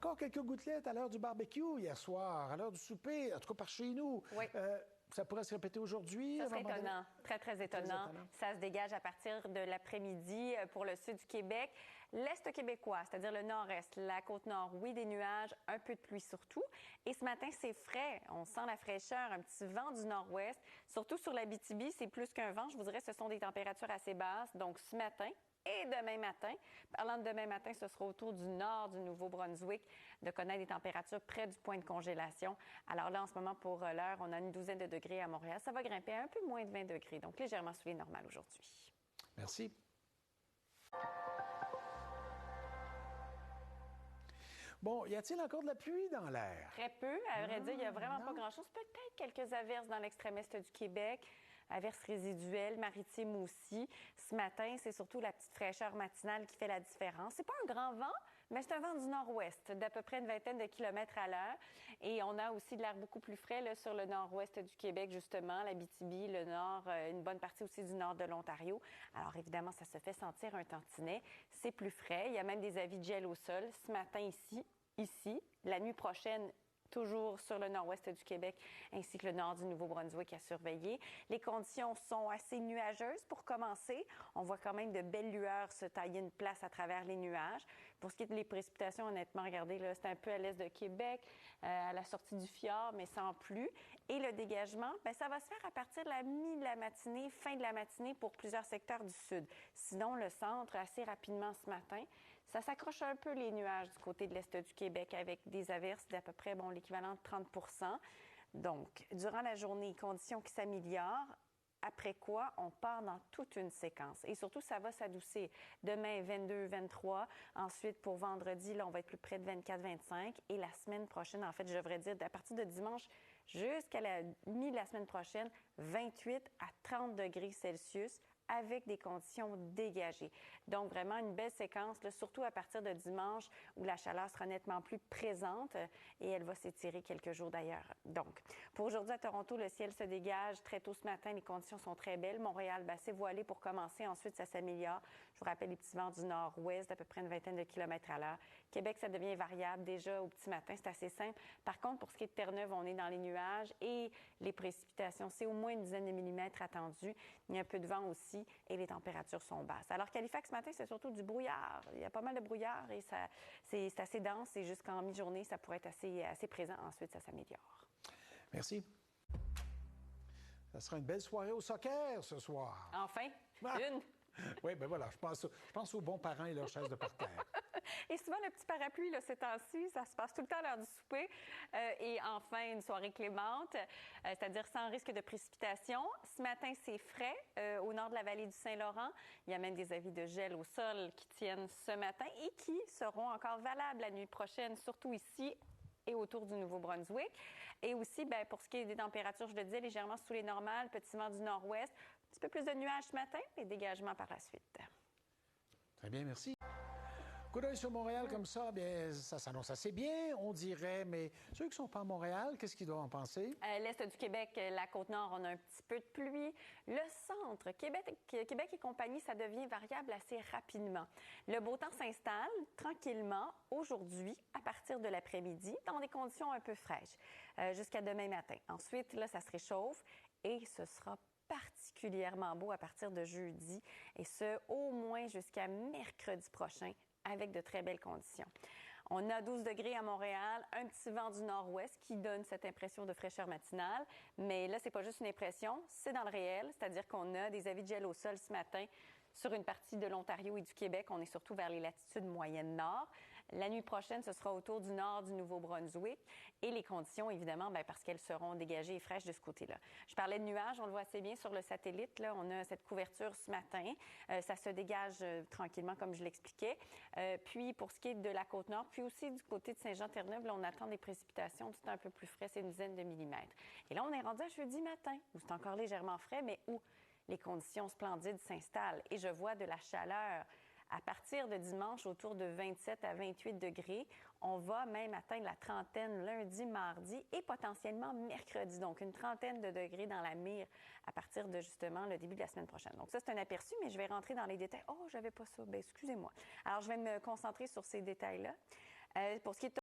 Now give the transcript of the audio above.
Encore quelques gouttelettes à l'heure du barbecue hier soir, à l'heure du souper, en tout cas par chez nous. Oui. Ça pourrait se répéter aujourd'hui? Ça serait étonnant, très étonnant. Ça se dégage à partir de l'après-midi pour le sud du Québec. L'Est québécois, c'est-à-dire le nord-est, la Côte-Nord, oui, des nuages, un peu de pluie surtout. Et ce matin, c'est frais. On sent la fraîcheur, un petit vent du nord-ouest. Surtout sur l'Abitibi, c'est plus qu'un vent. Je vous dirais, ce sont des températures assez basses. Donc, ce matin, et demain matin, parlant de demain matin, ce sera autour du nord du Nouveau-Brunswick de connaître des températures près du point de congélation. Alors là, en ce moment, pour l'heure, on a une douzaine de degrés à Montréal. Ça va grimper à un peu moins de 20 degrés, donc légèrement sous les normales aujourd'hui. Merci. Bon, y a-t-il encore de la pluie dans l'air? Très peu. À vrai dire, il n'y a vraiment pas grand-chose. Peut-être quelques averses dans l'extrême est du Québec, averses résiduelles, maritimes aussi. Ce matin, c'est surtout la petite fraîcheur matinale qui fait la différence. C'est pas un grand vent, mais c'est un vent du nord-ouest d'à peu près une vingtaine de kilomètres à l'heure. Et on a aussi de l'air beaucoup plus frais là, sur le nord-ouest du Québec, justement, l'Abitibi, le nord, une bonne partie aussi du nord de l'Ontario. Alors évidemment, ça se fait sentir un tantinet. C'est plus frais. Il y a même des avis de gel au sol. Ce matin ici, la nuit prochaine, toujours sur le nord-ouest du Québec, ainsi que le nord du Nouveau-Brunswick à surveiller. Les conditions sont assez nuageuses pour commencer. On voit quand même de belles lueurs se tailler une place à travers les nuages. Pour ce qui est des précipitations, honnêtement, regardez, là, c'est un peu à l'est de Québec, à la sortie du fjord, mais sans plus. Et le dégagement, bien, ça va se faire à partir de la mi de la matinée, fin de la matinée pour plusieurs secteurs du sud. Sinon, le centre, assez rapidement ce matin, ça s'accroche un peu les nuages du côté de l'est du Québec avec des averses d'à peu près, l'équivalent de 30 %. Donc, durant la journée, conditions qui s'améliorent. Après quoi, on part dans toute une séquence. Et surtout, ça va s'adoucir. Demain, 22, 23. Ensuite, pour vendredi, là, on va être plus près de 24, 25. Et la semaine prochaine, en fait, je devrais dire, à partir de dimanche jusqu'à la mi de la semaine prochaine, 28 à 30 degrés Celsius avec des conditions dégagées. Donc, vraiment une belle séquence, là, surtout à partir de dimanche où la chaleur sera nettement plus présente et elle va s'étirer quelques jours d'ailleurs. Donc, pour aujourd'hui à Toronto, le ciel se dégage très tôt ce matin. Les conditions sont très belles. Montréal, c'est voilé pour commencer. Ensuite, ça s'améliore. Je vous rappelle les petits vents du nord-ouest d'à peu près une vingtaine de kilomètres à l'heure. Québec, ça devient variable déjà au petit matin. C'est assez simple. Par contre, pour ce qui est de Terre-Neuve, on est dans les nuages et les précipitations, c'est au moins une dizaine de millimètres attendus. Il y a un peu de vent aussi et les températures sont basses. Alors, Halifax, ce matin, c'est surtout du brouillard. Il y a pas mal de brouillard et c'est assez dense et jusqu'en mi-journée, ça pourrait être assez présent. Ensuite, ça s'améliore. Merci. Ça sera une belle soirée au soccer ce soir. Enfin, une. Oui, bien voilà, je pense aux bons parents et leurs chaises de parterre. Et souvent, le petit parapluie, là, ces temps-ci, ça se passe tout le temps à l'heure du souper. Et enfin, une soirée clémente, c'est-à-dire sans risque de précipitation. Ce matin, c'est frais au nord de la vallée du Saint-Laurent. Il y a même des avis de gel au sol qui tiennent ce matin et qui seront encore valables la nuit prochaine, surtout ici et autour du Nouveau-Brunswick. Et aussi, bien, pour ce qui est des températures, je le disais, légèrement sous les normales, petit vent du nord-ouest, un petit peu plus de nuages ce matin et dégagement par la suite. Très bien, merci. Coup d'œil sur Montréal comme ça, bien, ça s'annonce assez bien, on dirait, mais ceux qui ne sont pas à Montréal, qu'est-ce qu'ils doivent en penser? L'Est du Québec, la Côte-Nord, on a un petit peu de pluie. Le centre, Québec et compagnie, ça devient variable assez rapidement. Le beau temps s'installe tranquillement aujourd'hui, à partir de l'après-midi, dans des conditions un peu fraîches, jusqu'à demain matin. Ensuite, là, ça se réchauffe et ce sera particulièrement beau à partir de jeudi, et ce, au moins jusqu'à mercredi prochain, avec de très belles conditions. On a 12 degrés à Montréal, un petit vent du nord-ouest qui donne cette impression de fraîcheur matinale. Mais là, c'est pas juste une impression, c'est dans le réel, c'est-à-dire qu'on a des avis de gel au sol ce matin sur une partie de l'Ontario et du Québec. On est surtout vers les latitudes moyennes nord. La nuit prochaine, ce sera autour du nord du Nouveau-Brunswick. Et les conditions, évidemment, bien, parce qu'elles seront dégagées et fraîches de ce côté-là. Je parlais de nuages, on le voit assez bien sur le satellite. Là, on a cette couverture ce matin. Ça se dégage tranquillement, comme je l'expliquais. Puis, pour ce qui est de la Côte-Nord, puis aussi du côté de Saint-Jean-Terre-Neuve, là, on attend des précipitations. C'est un peu plus frais, c'est une dizaine de millimètres. Et là, on est rendu à jeudi matin, où c'est encore légèrement frais, mais où les conditions splendides s'installent. Et je vois de la chaleur à partir de dimanche autour de 27 à 28 degrés. On va même atteindre la trentaine lundi, mardi et potentiellement mercredi. Donc, une trentaine de degrés dans la mire à partir de, justement, le début de la semaine prochaine. Donc, ça, c'est un aperçu, mais je vais rentrer dans les détails. Oh, j'avais pas ça. Bien, excusez-moi. Alors, je vais me concentrer sur ces détails-là. Pour ce qui est